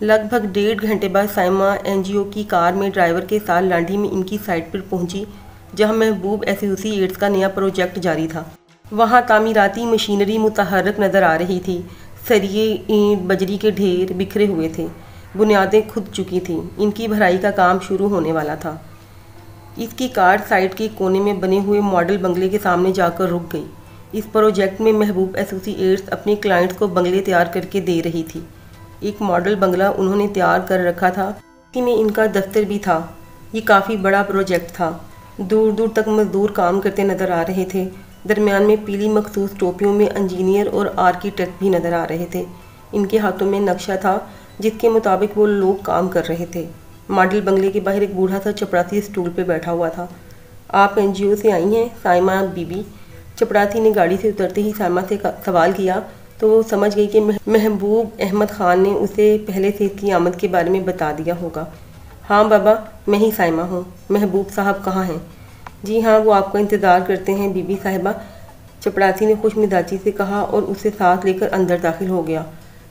لگ بھگ 1.5 گھنٹے بعد سائمہ NGO کی کار میں ڈرائیور کے ساتھ لانڈھی میں ان کی سائٹ پر پہنچی جہاں محبوب ایسوسی ایٹس کا نیا پروجیکٹ جاری تھا۔ وہاں تعمیراتی مشینری متحرک نظر آ رہی تھی، سریے، اینٹ، بجری کے ڈھیر بکھرے ہوئے تھے، بنیادیں کھد چکی تھیں، ان کی بھرائی کا کام شروع ہونے والا تھا۔ اس کی کار سائٹ کے کونے میں بنے ہوئے ماڈل بنگلے کے سامنے جا کر رک گئی۔ اس پروجیکٹ میں محبوب ایسوسی ایٹس اپنے کلائنٹس کو بنگلے تیار کر کے دے رہی تھی۔ ایک ماڈل بنگلہ انہوں نے تیار کر رکھا تھا، اسی میں ان کا دفتر بھی تھا۔ یہ کافی بڑا پروجیکٹ تھا، دور دور تک مزدور کام کرتے نظر آ رہے تھے۔ درمیان میں پیلی مخصوص ٹوپیوں میں انجینئر اور آرکیٹیکٹ بھی نظر آ رہے تھے۔ ان کے ہاتھوں میں نقشہ تھا جس کے مطابق وہ لوگ کام کر رہے تھے۔ ماڈل بنگلے کے باہر ایک بوڑھا سا چپڑاسی اسٹول پہ بیٹھا ہوا تھا۔ آپ NGO سے آئی ہیں سائمہ بی بی؟ چپڑاسی نے گاڑی سے اترتے ہی سائمہ سے سوال کیا تو وہ سمجھ گئی کہ محبوب احمد خان نے اسے پہلے سے اس کی آمد کے بارے میں بتا دیا ہوگا۔ ہاں بابا، میں ہی سائمہ ہوں۔ محبوب صاحب کہاں ہیں؟ جی ہاں، وہ آپ کا انتظار کرتے ہیں بی بی صاحبہ، چپڑاسی نے خوش مزاجی سے کہا اور اسے ساتھ لے کر اندر داخل ہو گیا۔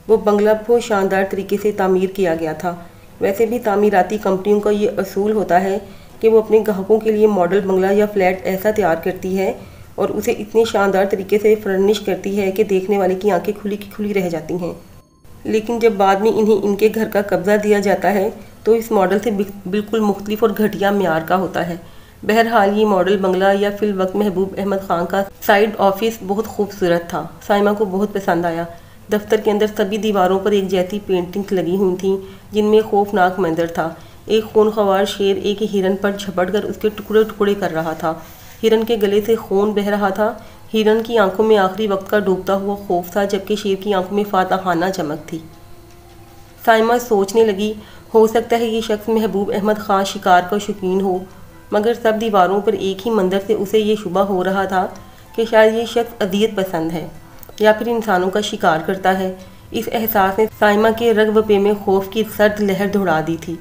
وہ بنگلہ بہت شاندار طریقے سے تعمیر کیا گیا تھا۔ ویسے بھی تعمیراتی کمپنیوں کا یہ اصول ہوتا ہے کہ وہ اپنے گاہکوں کے لیے ماڈل بنگلہ یا فلیٹ ایسا تیار کرتی ہے اور اسے اتنے شاندار طریقے سے فرنش کرتی ہے کہ دیکھنے والے کی آنکھیں کھلی کی کھلی رہ جاتی ہیں۔ لیکن جب بعد میں انہیں ان کے گھر کا قبضہ دیا جاتا ہے تو اس ماڈل سے بالکل مختلف اور گھٹیا معیار کا ہوتا ہے۔ بہرحال یہ ماڈل بنگلہ یا فی الوقت محبوب احمد خان کا سائڈ آفس بہت خوبصورت تھا۔ سائمہ کو بہت پسند آیا۔ دفتر کے اندر سبھی دیواروں پر ایک جیسی پینٹنگز لگی ہوئی تھیں جن میں خوفناک منظر تھا۔ ایک خونخوار شیر ایک ہرن پر جھپٹ کر اس کے ٹکڑے ٹکڑے کر رہا تھا۔ ہرن کے گلے سے خون بہہ رہا تھا۔ ہرن کی آنکھوں میں آخری وقت کا ڈوبتا ہوا خوف تھا جبکہ شیر کی آنکھوں میں فاتحانہ چمک تھی۔ سائمہ سوچنے لگی، ہو سکتا ہے یہ شخص محبوب احمد خان شکار کا شوقین ہو، مگر سب دیواروں پر ایک ہی منظر سے اسے یہ شبہ ہو رہا تھا کہ شاید یہ شخص اذیت پسند ہے یا پھر انسانوں کا شکار کرتا ہے۔ اس احساس نے سائمہ کے رگ و پے میں خوف کی سرد لہر دوڑا دی تھی،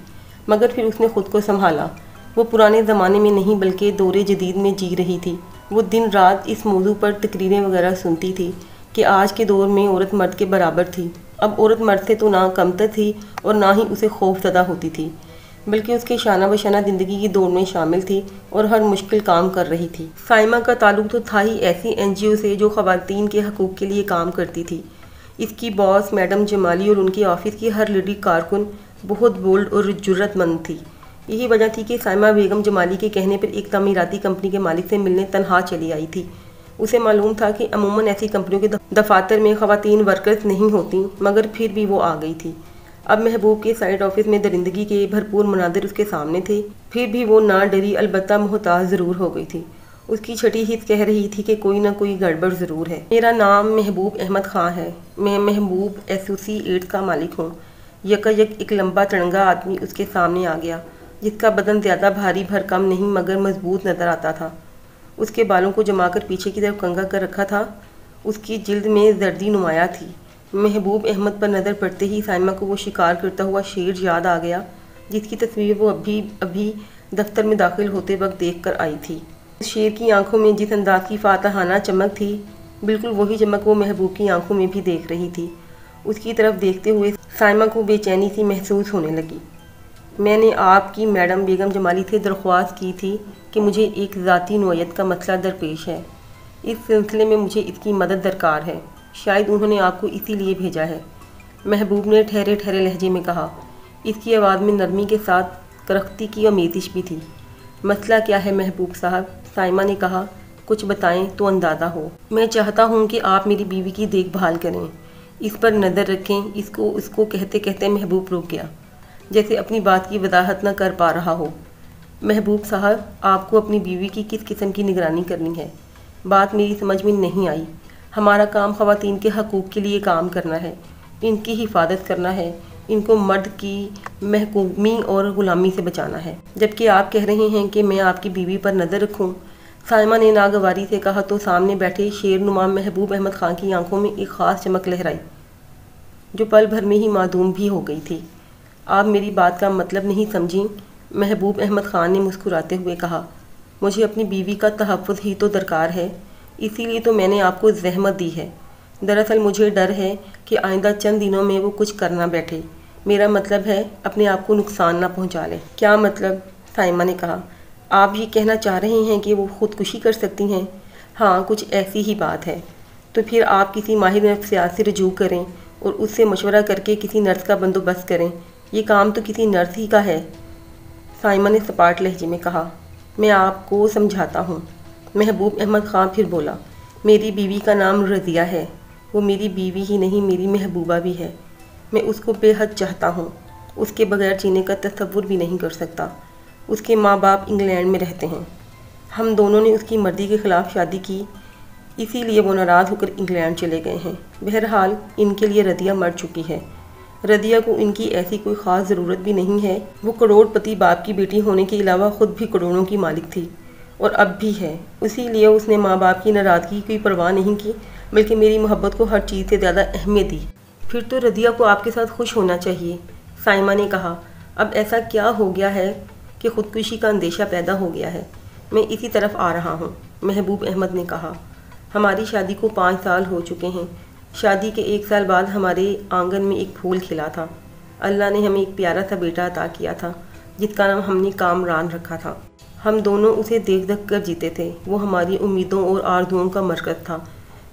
مگر پھر اس نے خود کو سنبھالا۔ وہ پرانے زمانے میں نہیں بلکہ دور جدید میں جی رہی تھی۔ وہ دن رات اس موضوع پر تقریریں وغیرہ سنتی تھی کہ آج کے دور میں عورت مرد کے برابر تھی۔ اب عورت مرد سے تو نہ کمتر تھی اور نہ ہی اسے خوف زدہ ہوتی تھی، بلکہ اس کے شانہ بشانہ زندگی کی دوڑ میں شامل تھی اور ہر مشکل کام کر رہی تھی۔ سائمہ کا تعلق تو تھا ہی ایسی NGO سے جو خواتین کے حقوق کے لیے کام کرتی تھی۔ اس کی باس میڈم جمالی اور ان کے آفس کی ہر لیڈی کارکن بہت بولڈ اور جرأت مند تھی۔ یہی وجہ تھی کہ سائمہ بیگم جمالی کے کہنے پر ایک تعمیراتی کمپنی کے مالک سے ملنے تنہا چلی آئی تھی۔ اسے معلوم تھا کہ عموماً ایسی کمپنیوں کے دفاتر میں خواتین ورکرز نہیں ہوتی، مگر پھر بھی وہ آ گئی تھی۔ اب محبوب کے سائٹ آفس میں درندگی کے بھرپور مناظر اس کے سامنے تھے، پھر بھی وہ نہ ڈری، البتہ محتاط ضرور ہو گئی تھی۔ اس کی چھٹی حس کہہ رہی تھی کہ کوئی نہ کوئی گڑبڑ ضرور ہے۔ میرا نام محبوب احمد خان ہے، میں محبوب ایسوسی ایٹس کا مالک ہوں۔ یکایک ایک لمبا تڑنگا آدمی اس کے سامنے آ گیا جس کا بدن زیادہ بھاری بھرکم نہیں مگر مضبوط نظر آتا تھا۔ اس کے بالوں کو جما کر پیچھے کی طرف کنگھا کر رکھا تھا، اس کی جلد میں زردی نمایاں تھی۔ محبوب احمد پر نظر پڑتے ہی سائمہ کو وہ شکار کرتا ہوا شیر یاد آ گیا جس کی تصویر وہ ابھی دفتر میں داخل ہوتے وقت دیکھ کر آئی تھی۔ اس شیر کی آنکھوں میں جس انداز کی فاتحانہ چمک تھی، بالکل وہی چمک وہ محبوب کی آنکھوں میں بھی دیکھ رہی تھی۔ اس کی طرف دیکھتے ہوئے سائمہ کو بے چینی سی محسوس ہونے لگی۔ میں نے آپ کی میڈم بیگم جمالی سے درخواست کی تھی کہ مجھے ایک ذاتی نوعیت کا مسئلہ درپیش ہے۔ اس سلسلے میں مجھے اس کی مدد درکار ہے، شاید انہوں نے آپ کو اسی لیے بھیجا ہے، محبوب نے ٹھہرے ٹھہرے لہجے میں کہا۔ اس کی آواز میں نرمی کے ساتھ کرختی کی آمیزش بھی تھی۔ مسئلہ کیا ہے محبوب صاحب؟ سائمہ نے کہا، کچھ بتائیں تو اندازہ ہو۔ میں چاہتا ہوں کہ آپ میری بیوی کی دیکھ بھال کریں، اس پر نظر رکھیں۔ اس کو کہتے کہتے محبوب رک گیا، جیسے اپنی بات کی وضاحت نہ کر پا رہا ہو۔ محبوب صاحب، آپ کو اپنی بیوی کی کس قسم کی نگرانی کرنی ہے؟ بات میری سمجھ میں نہیں آئی۔ ہمارا کام خواتین کے حقوق کے لیے کام کرنا ہے، ان کی حفاظت کرنا ہے، ان کو مرد کی محکومی اور غلامی سے بچانا ہے، جبکہ آپ کہہ رہے ہیں کہ میں آپ کی بیوی پر نظر رکھوں۔ سائمہ نے ناگواری سے کہا تو سامنے بیٹھے شیر نما محبوب احمد خان کی آنکھوں میں ایک خاص چمک لہرائی جو پل بھر میں ہی معدوم بھی ہو گئی تھی۔ آپ میری بات کا مطلب نہیں سمجھیں، محبوب احمد خان نے مسکراتے ہوئے کہا۔ مجھے اپنی بیوی کا تحفظ ہی تو درکار ہے، اسی لیے تو میں نے آپ کو زحمت دی ہے۔ دراصل مجھے ڈر ہے کہ آئندہ چند دنوں میں وہ کچھ کرنا بیٹھے۔ میرا مطلب ہے اپنے آپ کو نقصان نہ پہنچا لیں۔ کیا مطلب؟ سائمہ نے کہا۔ آپ یہ کہنا چاہ رہے ہیں کہ وہ خودکشی کر سکتی ہیں؟ ہاں، کچھ ایسی ہی بات ہے۔ تو پھر آپ کسی ماہر نفسیات سے رجوع کریں اور اس سے مشورہ کر کے کسی نرس کا بندوبست کریں۔ یہ کام تو کسی نرس ہی کا ہے، سائمہ نے سپاٹ لہجے میں کہا۔ میں آپ کو سمجھاتا ہوں۔ محبوب احمد خان پھر بولا۔ میری بیوی کا نام رضیہ ہے۔ وہ میری بیوی ہی نہیں، میری محبوبہ بھی ہے۔ میں اس کو بے حد چاہتا ہوں، اس کے بغیر جینے کا تصور بھی نہیں کر سکتا۔ اس کے ماں باپ انگلینڈ میں رہتے ہیں۔ ہم دونوں نے اس کی مرضی کے خلاف شادی کی، اسی لیے وہ ناراض ہو کر انگلینڈ چلے گئے ہیں۔ بہرحال ان کے لیے رضیہ مر چکی ہے۔ رضیہ کو ان کی ایسی کوئی خاص ضرورت بھی نہیں ہے۔ وہ کروڑ پتی باپ کی بیٹی ہونے کے علاوہ خود بھی کروڑوں کی مالک تھی، اور اب بھی ہے۔ اسی لیے اس نے ماں باپ کی ناراضگی کی کوئی پرواہ نہیں کی، بلکہ میری محبت کو ہر چیز سے زیادہ اہمیت دی۔ پھر تو رضیہ کو آپ کے ساتھ خوش ہونا چاہیے، سائمہ نے کہا۔ اب ایسا کیا ہو گیا ہے کہ خودکشی کا اندیشہ پیدا ہو گیا ہے؟ میں اسی طرف آ رہا ہوں، محبوب احمد نے کہا۔ ہماری شادی کو 5 سال ہو چکے ہیں۔ شادی کے 1 سال بعد ہمارے آنگن میں ایک پھول کھلا تھا۔ اللہ نے ہمیں ایک پیارا سا بیٹا عطا کیا تھا، جس کا نام ہم نے کامران رکھا تھا۔ ہم دونوں اسے دیکھ دیکھ کر جیتے تھے۔ وہ ہماری امیدوں اور آرزوؤں کا مرکز تھا۔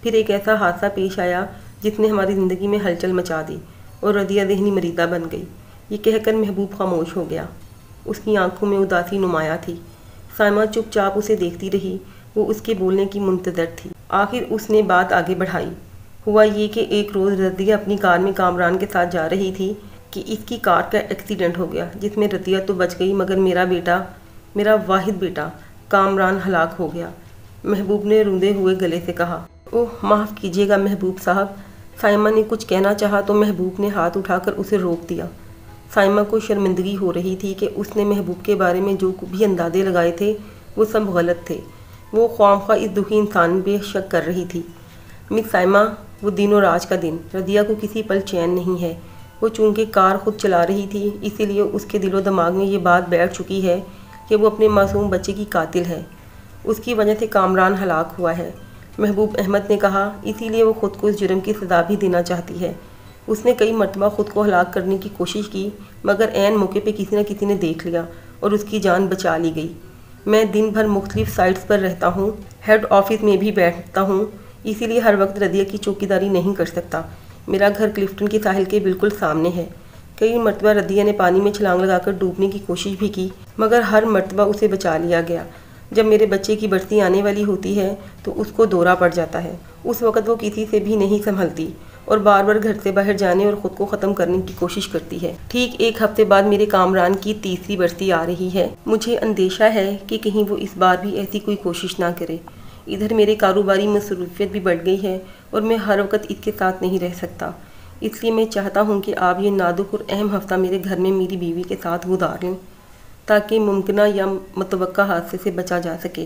پھر ایک ایسا حادثہ پیش آیا جس نے ہماری زندگی میں ہلچل مچا دی، اور رضیہ ذہنی مریضہ بن گئی۔ یہ کہہ کر محبوب خاموش ہو گیا۔ اس کی آنکھوں میں اداسی نمایاں تھی۔ سائمہ چپ چاپ اسے دیکھتی رہی۔ وہ اس کے بولنے کی منتظر تھی۔ آخر اس نے بات آگے بڑھائی۔ ہوا یہ کہ ایک روز رضیہ اپنی کار میں کامران کے ساتھ جا رہی تھی کہ اس کی کار کا ایکسیڈنٹ ہو گیا، جس میں رضیہ تو بچ گئی، مگر میرا واحد بیٹا کامران ہلاک ہو گیا۔ محبوب نے روندے ہوئے گلے سے کہا۔ اوہ، معاف کیجیے گا محبوب صاحب۔ سائمہ نے کچھ کہنا چاہا تو محبوب نے ہاتھ اٹھا کر اسے روک دیا۔ سائمہ کو شرمندگی ہو رہی تھی کہ اس نے محبوب کے بارے میں جو بھی اندازے لگائے تھے وہ سب غلط تھے۔ وہ خواہ اس دکھی انسان پہ شک کر رہی تھی۔ مس سائمہ، وہ دن و رات کا دن، رضیہ کو کسی پل چین نہیں ہے۔ وہ چونکہ کار خود چلا رہی تھی، اسی لیے اس کے دل و دماغ میں یہ بات بیٹھ چکی ہے کہ وہ اپنے معصوم بچے کی قاتل ہے۔ اس کی وجہ سے کامران ہلاک ہوا ہے، محبوب احمد نے کہا۔ اسی لیے وہ خود کو اس جرم کی سزا بھی دینا چاہتی ہے۔ اس نے کئی مرتبہ خود کو ہلاک کرنے کی کوشش کی، مگر عین موقع پہ کسی نہ کسی نے دیکھ لیا اور اس کی جان بچا لی گئی۔ میں دن بھر مختلف سائٹس پر رہتا ہوں، ہیڈ آفس میں بھی بیٹھتا ہوں، اسی لیے ہر وقت رضیہ کی چوکیداری نہیں کر سکتا۔ میرا گھر کلفٹن کے ساحل کے بالکل سامنے ہے۔ کئی مرتبہ رضیہ نے پانی میں چھلانگ لگا کر ڈوبنے کی کوشش بھی کی، مگر ہر مرتبہ اسے بچا لیا گیا۔ جب میرے بچے کی برسی آنے والی ہوتی ہے تو اس کو دورہ پڑ جاتا ہے۔ اس وقت وہ کسی سے بھی نہیں سنبھلتی اور بار بار گھر سے باہر جانے اور خود کو ختم کرنے کی کوشش کرتی ہے۔ ٹھیک 1 ہفتے بعد میرے کامران کی تیسری برسی آ رہی ہے۔ مجھے اندیشہ ہے کہ کہیں وہ اس بار بھی ایسی کوئی کوشش نہ کرے۔ ادھر میرے کاروباری مصروفیت بھی بڑھ گئی ہے اور میں ہر وقت اس کے ساتھ نہیں رہ سکتا۔ اس لیے میں چاہتا ہوں کہ آپ یہ نازک اور اہم ہفتہ میرے گھر میں میری بیوی کے ساتھ گزار لیں، تاکہ ممکنہ یا متوقع حادثے سے بچا جا سکے۔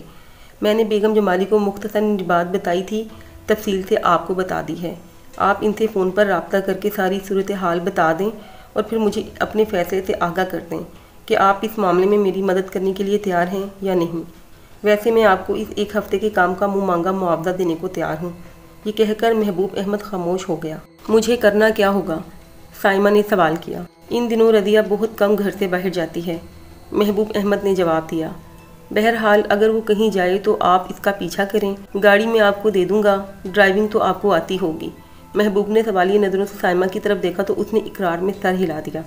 میں نے بیگم جمالی کو مختصر بات بتائی تھی، تفصیل سے آپ کو بتا دی ہے۔ آپ ان سے فون پر رابطہ کر کے ساری صورتحال بتا دیں اور پھر مجھے اپنے فیصلے سے آگاہ کر دیں کہ آپ اس معاملے میں میری مدد کرنے کے لیے تیار ہیں یا نہیں۔ ویسے میں آپ کو اس 1 ہفتے کے کام کا منہ مانگا معاوضہ دینے کو تیار ہوں۔ یہ کہہ کر محبوب احمد خاموش ہو گیا۔ مجھے کرنا کیا ہوگا؟ سائمہ نے سوال کیا۔ ان دنوں رضیہ بہت کم گھر سے باہر جاتی ہے، محبوب احمد نے جواب دیا۔ بہرحال اگر وہ کہیں جائے تو آپ اس کا پیچھا کریں، گاڑی میں آپ کو دے دوں گا، ڈرائیونگ تو آپ کو آتی ہوگی۔ محبوب نے سوالیہ نظروں سے سائمہ کی طرف دیکھا تو اس نے اقرار میں سر ہلا دیا۔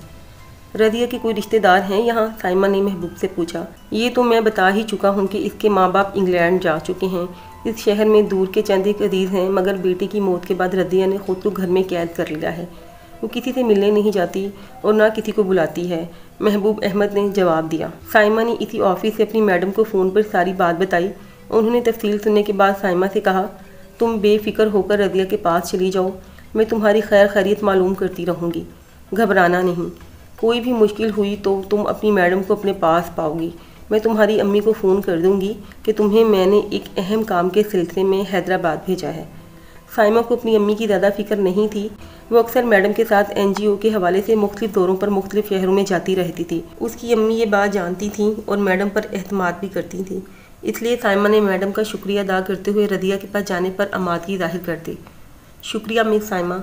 رضیہ کے کوئی رشتہ دار ہیں یہاں؟ سائمہ نے محبوب سے پوچھا۔ یہ تو میں بتا ہی چکا ہوں کہ اس کے ماں باپ انگلینڈ جا چکے ہیں۔ اس شہر میں دور کے چند ایک عزیز ہیں، مگر بیٹے کی موت کے بعد رضیہ نے خود کو گھر میں قید کر لیا ہے۔ وہ کسی سے ملنے نہیں جاتی اور نہ کسی کو بلاتی ہے، محبوب احمد نے جواب دیا۔ سائمہ نے اسی آفس سے اپنی میڈم کو فون پر ساری بات بتائی۔ انہوں نے تفصیل سننے کے بعد سائمہ سے کہا، تم بے فکر ہو کر رضیہ کے پاس چلی جاؤ، میں تمہاری خیر خیریت معلوم کرتی رہوں گی، گھبرانا نہیں۔ کوئی بھی مشکل ہوئی تو تم اپنی میڈم کو اپنے پاس پاؤ گی۔ میں تمہاری امی کو فون کر دوں گی کہ تمہیں میں نے ایک اہم کام کے سلسلے میں حیدرآباد بھیجا ہے۔ سائمہ کو اپنی امی کی زیادہ فکر نہیں تھی۔ وہ اکثر میڈم کے ساتھ NGO کے حوالے سے مختلف دوروں پر مختلف شہروں میں جاتی رہتی تھی۔ اس کی امی یہ بات جانتی تھیں اور میڈم پر اعتماد بھی کرتی تھیں، اس لیے سائمہ نے میڈم کا شکریہ ادا کرتے ہوئے رضیہ کے پاس جانے پر آمادگی ظاہر کر دی۔ شکریہ مس سائمہ،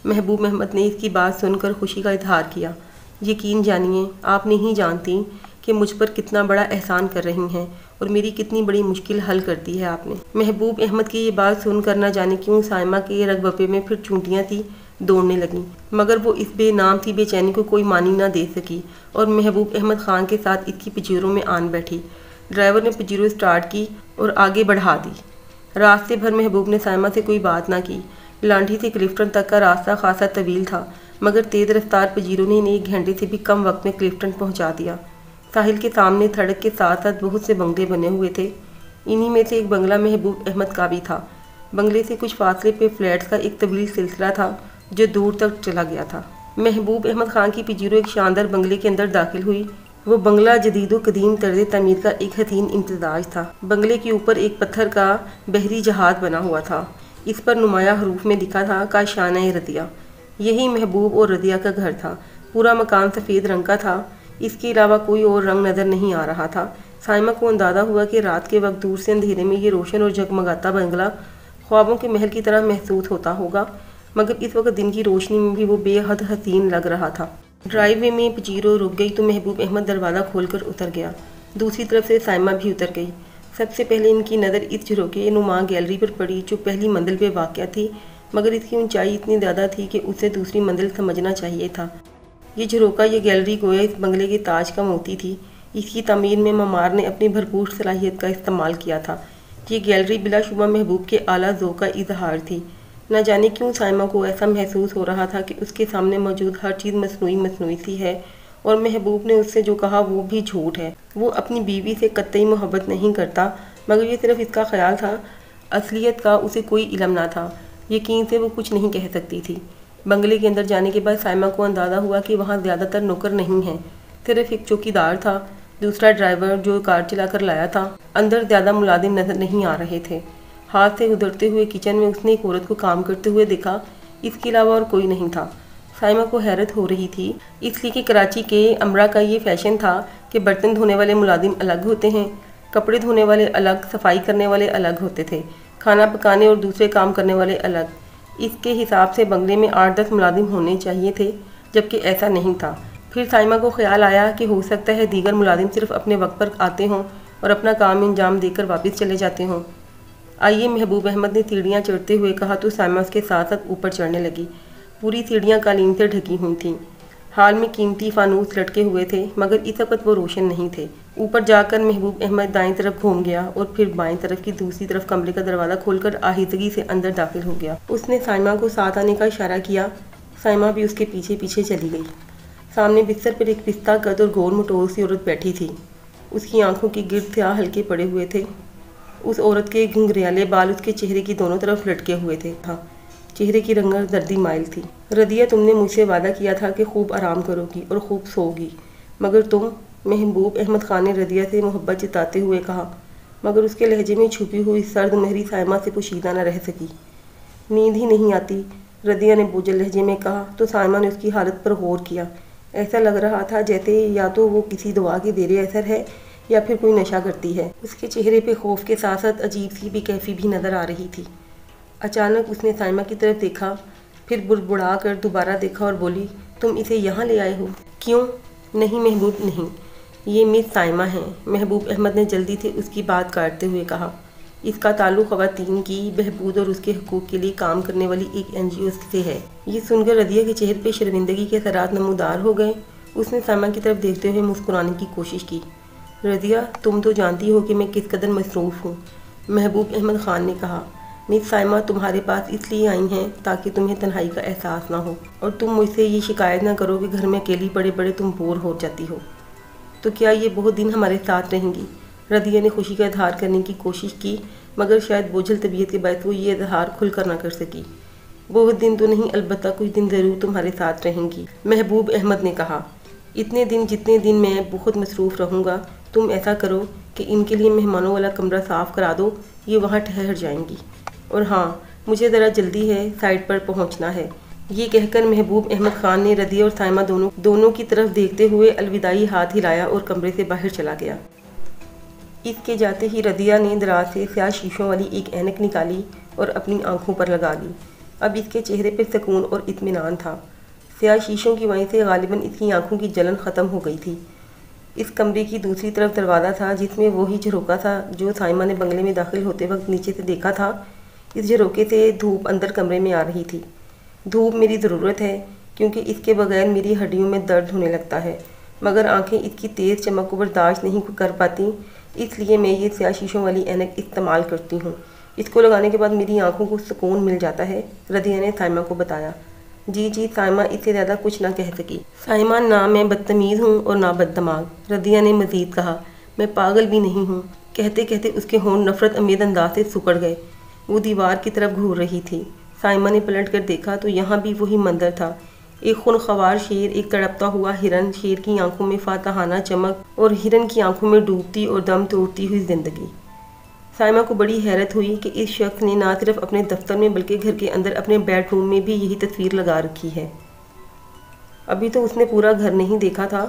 محبوب احمد نے اس کی بات سن کر خوشی کا اظہار کیا۔ یقین جانیے آپ نہیں جانتی کہ مجھ پر کتنا بڑا احسان کر رہی ہیں اور میری کتنی بڑی مشکل حل کر دی ہے آپ نے۔ محبوب احمد کی یہ بات سن کر نہ جانے کیوں سائمہ کے رگ بپے میں پھر چونٹیاں تھی دوڑنے لگیں، مگر وہ اس بے نام تھی بے چینی کو کوئی معنی نہ دے سکی اور محبوب احمد خان کے ساتھ اس کی پجیروں میں آن بیٹھی۔ ڈرائیور نے پجیرو سٹارٹ کی اور آگے بڑھا دی۔ راستے بھر محبوب نے سائمہ سے کوئی بات نہ کی۔ لانڈھی سے کلفٹن تک کا راستہ خاصا طویل تھا، مگر تیز رفتار پجیرو نے انہیں 1 گھنٹے سے بھی کم وقت میں کلفٹن پہنچا دیا۔ ساحل کے سامنے سڑک کے ساتھ ساتھ بہت سے بنگلے بنے ہوئے تھے، انہی میں سے ایک بنگلہ محبوب احمد کا بھی تھا۔ بنگلے سے کچھ فاصلے پہ فلیٹس کا ایک طویل سلسلہ تھا جو دور تک چلا گیا تھا۔ محبوب احمد خان کی پجیرو ایک شاندار بنگلے کے اندر داخل ہوئی۔ وہ بنگلہ جدید و قدیم طرز تعمیر کا ایک حسین امتزاج تھا۔ بنگلے کے اوپر ایک پتھر کا بحری جہاز بنا ہوا تھا، اس پر نمایاں حروف میں لکھا تھا کاشانہ رضیہ۔ یہی محبوب اور رضیہ کا گھر تھا۔ پورا مکان سفید رنگ کا تھا، اس کے علاوہ کوئی اور رنگ نظر نہیں آ رہا تھا۔ سائمہ کو اندازہ ہوا کہ رات کے وقت دور سے اندھیرے میں یہ روشن اور جگمگاتا بنگلہ خوابوں کے محل کی طرح محسوس ہوتا ہوگا، مگر اس وقت دن کی روشنی میں بھی وہ بے حد حسین لگ رہا تھا۔ ڈرائیو وے میں پجیرو رک گئی تو محبوب احمد دروازہ کھول کر اتر گیا۔ دوسری طرف سے سائمہ بھی اتر گئی۔ سب سے پہلے ان کی نظر اس جھروکے نما گیلری پر پڑی جو پہلی منزل پہ واقع تھی، مگر اس کی اونچائی اتنی زیادہ تھی کہ اسے دوسری منزل سمجھنا چاہیے تھا۔ یہ جھروکا، یہ گیلری گویا اس بنگلے کے تاج کا موتی تھی۔ اس کی تعمیر میں معمار نے اپنی بھرپور صلاحیت کا استعمال کیا تھا۔ یہ گیلری بلا شبہ محبوب کے اعلیٰ ذوق کا اظہار تھی۔ نہ جانے کیوں سائمہ کو ایسا محسوس ہو رہا تھا کہ اس کے سامنے موجود ہر چیز مصنوعی سی ہے، اور محبوب نے اس سے جو کہا وہ بھی جھوٹ ہے۔ وہ اپنی بیوی سے قطعی محبت نہیں کرتا، مگر یہ صرف اس کا خیال تھا، اصلیت کا اسے کوئی علم نہ تھا۔ یقین سے وہ کچھ نہیں کہہ سکتی تھی۔ بنگلے کے اندر جانے کے بعد سائمہ کو اندازہ ہوا کہ وہاں زیادہ تر نوکر نہیں ہیں، صرف ایک چوکیدار تھا، دوسرا ڈرائیور جو کار چلا کر لایا تھا۔ اندر زیادہ ملازم نظر نہیں آ رہے تھے۔ ہاتھ سے گزرتے ہوئے کچن میں اس نے ایک عورت کو کام کرتے ہوئے دیکھا، اس کے علاوہ اور کوئی نہیں تھا۔ سائمہ کو حیرت ہو رہی تھی، اس لیے کہ کراچی کے امرا کا یہ فیشن تھا کہ برتن دھونے والے ملازم الگ ہوتے ہیں، کپڑے دھونے والے الگ، صفائی کرنے والے الگ ہوتے تھے، کھانا پکانے اور دوسرے کام کرنے والے الگ۔ اس کے حساب سے بنگلے میں 8-10 ملازم ہونے چاہیے تھے، جبکہ ایسا نہیں تھا۔ پھر سائمہ کو خیال آیا کہ ہو سکتا ہے دیگر ملازم صرف اپنے وقت پر آتے ہوں اور اپنا کام انجام دے کر واپس چلے جاتے ہوں۔ آئیے، محبوب احمد نے سیڑھیاں چڑھتے ہوئے کہا تو سائمہ اس کے ساتھ ساتھ اوپر چڑھنے لگی۔ پوری سیڑھیاں قالین سے ڈھکی ہوئی تھیں، ہال میں قیمتی فانوس لٹکے ہوئے تھے، مگر اس وقت وہ روشن نہیں تھے۔ اوپر جا کر محبوب احمد دائیں طرف گھوم گیا اور پھر بائیں طرف کی دوسری طرف کمرے کا دروازہ کھول کر آہستگی سے اندر داخل ہو گیا۔ اس نے سائمہ کو ساتھ آنے کا اشارہ کیا، سائمہ بھی اس کے پیچھے پیچھے چلی گئی۔ سامنے بستر پر ایک پستہ قد اور گول مٹول سی عورت بیٹھی تھی، اس کی آنکھوں کے گرد سیاہ حلقے پڑے ہوئے تھے۔ اس عورت کے گھنگریالے بال اس کے چہرے کی دونوں طرف لٹکے ہوئے تھے، چہرے کی رنگت زردی مائل تھی۔ رضیہ، تم نے مجھ سے وعدہ کیا تھا کہ خوب آرام کرو گی اور خوب سو گی، مگر تم، محبوب احمد خان نے رضیہ سے محبت جتاتے ہوئے کہا، مگر اس کے لہجے میں چھپی ہوئی سرد مہری سائمہ سے پوشیدہ نہ رہ سکی۔ نیند ہی نہیں آتی، رضیہ نے بوجھل لہجے میں کہا تو سائمہ نے اس کی حالت پر غور کیا۔ ایسا لگ رہا تھا جیسے یا تو وہ کسی دوا کے زیر اثر ہے یا پھر کوئی نشہ کرتی ہے۔ اس کے چہرے پہ خوف کے ساتھ ساتھ عجیب سی بے کیفی بھی نظر آ رہی تھی۔ اچانک اس نے سائمہ کی طرف دیکھا، پھر بڑبڑا کر دوبارہ دیکھا اور بولی، تم اسے یہاں لے آئے ہو؟ کیوں؟ نہیں محبوب، نہیں، یہ مس سائمہ ہیں، محبوب احمد نے جلدی سے اس کی بات کاٹتے ہوئے کہا۔ اس کا تعلق خواتین کی بہبود اور اس کے حقوق کے لیے کام کرنے والی ایک NGO سے ہے۔ یہ سن کر رضیہ کے چہرے پہ شرمندگی کے اثرات نمودار ہو گئے۔ اس نے سائمہ کی طرف دیکھتے ہوئے مسکرانے کی کوشش کی۔ رضیہ، تم تو جانتی ہو کہ میں کس قدر مصروف ہوں، محبوب احمد خان نے کہا۔ مس سائمہ تمہارے پاس اس لیے آئی ہیں تاکہ تمہیں تنہائی کا احساس نہ ہو اور تم مجھ سے یہ شکایت نہ کرو کہ گھر میں اکیلی پڑے پڑے تم بور ہو جاتی ہو۔ تو کیا یہ بہت دن ہمارے ساتھ رہیں گی؟ رضیہ نے خوشی کا اظہار کرنے کی کوشش کی، مگر شاید بوجھل طبیعت کے باعث وہ یہ اظہار کھل کر نہ کر سکی۔ بہت دن تو نہیں، البتہ کچھ دن ضرور تمہارے ساتھ رہیں گی، محبوب احمد نے کہا۔ اتنے دن جتنے دن میں بہت مصروف رہوں گا، تم ایسا کرو کہ ان کے لیے مہمانوں والا کمرہ صاف کرا دو، یہ وہاں ٹھہر جائیں گی۔ اور ہاں، مجھے ذرا جلدی ہے، سائٹ پر پہنچنا ہے۔ یہ کہہ کر محبوب احمد خان نے رضیہ اور سائمہ دونوں کی طرف دیکھتے ہوئے الوداعی ہاتھ ہلایا اور کمرے سے باہر چلا گیا۔ اس کے جاتے ہی رضیہ نے دراز سے سیاہ شیشوں والی ایک اینک نکالی اور اپنی آنکھوں پر لگا لی۔ اب اس کے چہرے پہ سکون اور اطمینان تھا۔ سیاہ شیشوں کی وجہ سے غالباً اس کی آنکھوں کی جلن ختم ہو گئی تھی۔ اس کمرے کی دوسری طرف دروازہ تھا جس میں وہی جھروکا تھا جو سائمہ نے بنگلے میں داخل ہوتے وقت نیچے سے دیکھا تھا۔ اس جھروکے سے دھوپ اندر کمرے میں آ رہی تھی۔ دھوپ میری ضرورت ہے کیونکہ اس کے بغیر میری ہڈیوں میں درد ہونے لگتا ہے، مگر آنکھیں اس کی تیز چمک کو برداشت نہیں کر پاتی، اس لیے میں یہ سیاہ شیشوں والی اینک استعمال کرتی ہوں۔ اس کو لگانے کے بعد میری آنکھوں کو سکون مل جاتا ہے، رضیہ نے سائمہ کو بتایا۔ جی سائمہ اس سے زیادہ کچھ نہ کہہ سکی۔ سائمہ نہ میں بدتمیز ہوں اور نہ بددماغ، رضیہ نے مزید کہا۔ میں پاگل بھی نہیں ہوں۔ کہتے کہتے اس کے ہونٹ نفرت امیز انداز سے سکڑ گئے۔ وہ دیوار کی طرف گھور رہی تھی۔ سائمہ نے پلٹ کر دیکھا تو یہاں بھی وہی منظر تھا، ایک خونخوار شیر، ایک تڑپتا ہوا ہرن، شیر کی آنکھوں میں فاتحانہ چمک اور ہرن کی آنکھوں میں ڈوبتی اور دم توڑتی ہوئی زندگی۔ سائمہ کو بڑی حیرت ہوئی کہ اس شخص نے نہ صرف اپنے دفتر میں بلکہ گھر کے اندر اپنے بیڈ روم میں بھی یہی تصویر لگا رکھی ہے۔ ابھی تو اس نے پورا گھر نہیں دیکھا تھا۔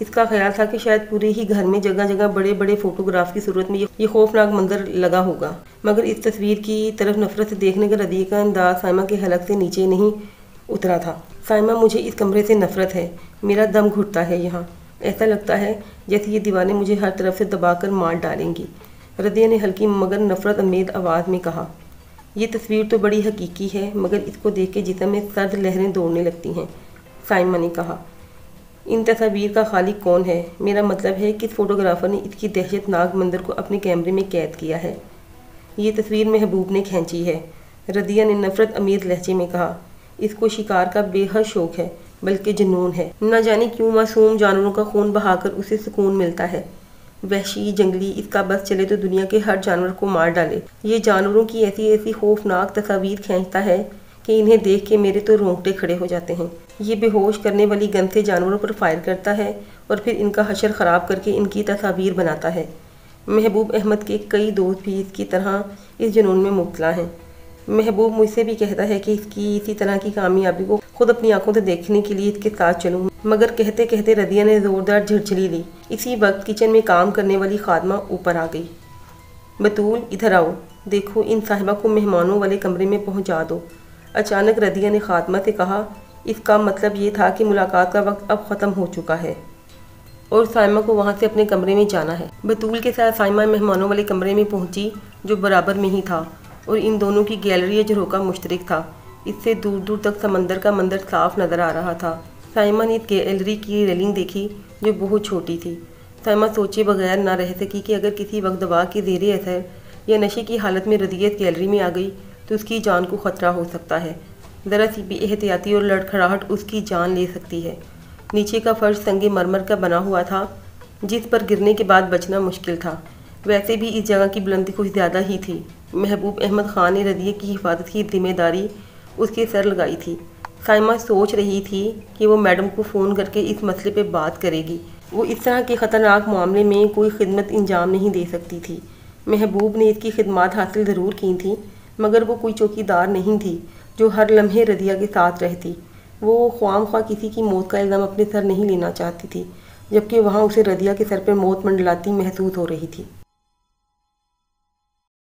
اس کا خیال تھا کہ شاید پورے ہی گھر میں جگہ جگہ بڑے بڑے فوٹوگراف کی صورت میں یہ خوفناک منظر لگا ہوگا، مگر اس تصویر کی طرف نفرت سے دیکھنے کا رضیہ کا انداز سائمہ کے حلق سے نیچے نہیں اترا تھا۔ سائمہ مجھے اس کمرے سے نفرت ہے، میرا دم گھٹتا ہے یہاں، ایسا لگتا ہے جیسے یہ دیواریں مجھے ہر طرف سے دبا کر مار ڈالیں گی، رضیہ نے ہلکی مگر نفرت امیز آواز میں کہا۔ یہ تصویر تو بڑی حقیقی ہے مگر اس کو دیکھ کے جسم میں سرد لہریں دوڑنے لگتی ہیں، سائمہ نے کہا۔ ان تصاویر کا خالق کون ہے؟ میرا مطلب ہے کس فوٹوگرافر نے اس کی دہشت ناک منظر کو اپنے کیمرے میں قید کیا ہے؟ یہ تصویر محبوب نے کھینچی ہے، رضیہ نے نفرت امیز لہجے میں کہا۔ اس کو شکار کا بے حد شوق ہے، بلکہ جنون ہے، نہ جانے کیوں معصوم جانوروں کا خون بہا کر اسے سکون ملتا ہے۔ وحشی جنگلی، اس کا بس چلے تو دنیا کے ہر جانور کو مار ڈالے۔ یہ جانوروں کی ایسی ایسی خوفناک تصاویر کھینچتا ہے کہ انہیں دیکھ کے میرے تو رونگٹے کھڑے ہو جاتے ہیں۔ یہ بے ہوش کرنے والی گن سے جانوروں پر فائر کرتا ہے اور پھر ان کا حشر خراب کر کے ان کی تصاویر بناتا ہے۔ محبوب احمد کے کئی دوست بھی اس کی طرح اس جنون میں مبتلا ہیں۔ محبوب مجھ سے بھی کہتا ہے کہ اس کی اسی طرح کی کامیابی کو خود اپنی آنکھوں سے دیکھنے کے لیے اس کے ساتھ چلوں، مگر کہتے کہتے رضیہ نے زوردار جھڑجھڑی لی۔ اسی وقت کچن میں کام کرنے والی خادمہ اوپر آ گئی۔ بطول ادھر آؤ، دیکھو ان صاحبہ کو مہمانوں والے کمرے میں پہنچا دو، اچانک رضیہ نے خادمہ سے کہا۔ اس کا مطلب یہ تھا کہ ملاقات کا وقت اب ختم ہو چکا ہے اور سائمہ کو وہاں سے اپنے کمرے میں جانا ہے۔ بطول کے ساتھ سائمہ مہمانوں والے کمرے میں پہنچی جو برابر میں ہی تھا اور ان دونوں کی گیلری یا جھروکا مشترک تھا۔ اس سے دور دور تک سمندر کا منظر صاف نظر آ رہا تھا۔ سائمہ نے اس گیلری کی ریلنگ دیکھی جو بہت چھوٹی تھی۔ سائمہ سوچے بغیر نہ رہ سکی کہ اگر کسی وقت دوا کے زیر اثر یا نشے کی حالت میں رضیہ اس گیلری میں آ گئی تو اس کی جان کو خطرہ ہو سکتا ہے، ذرا سی بھی احتیاطی اور لڑکھڑاہٹ اس کی جان لے سکتی ہے۔ نیچے کا فرش سنگ مرمر کا بنا ہوا تھا جس پر گرنے کے بعد بچنا مشکل تھا، ویسے بھی اس جگہ کی بلندی کچھ زیادہ ہی تھی۔ محبوب احمد خان نے رضیہ کی حفاظت کی ذمہ داری اس کے سر لگائی تھی۔ سائمہ سوچ رہی تھی کہ وہ میڈم کو فون کر کے اس مسئلے پہ بات کرے گی، وہ اس طرح کے خطرناک معاملے میں کوئی خدمت انجام نہیں دے سکتی تھی۔ محبوب نے اس کی خدمات حاصل ضرور کی تھیں مگر وہ کوئی چوکیدار نہیں تھی جو ہر لمحے رضیہ کے ساتھ رہتی۔ وہ خواہ مخواہ کسی کی موت کا الزام اپنے سر نہیں لینا چاہتی تھی، جبکہ وہاں اسے رضیہ کے سر پر موت منڈلاتی محسوس ہو رہی تھی۔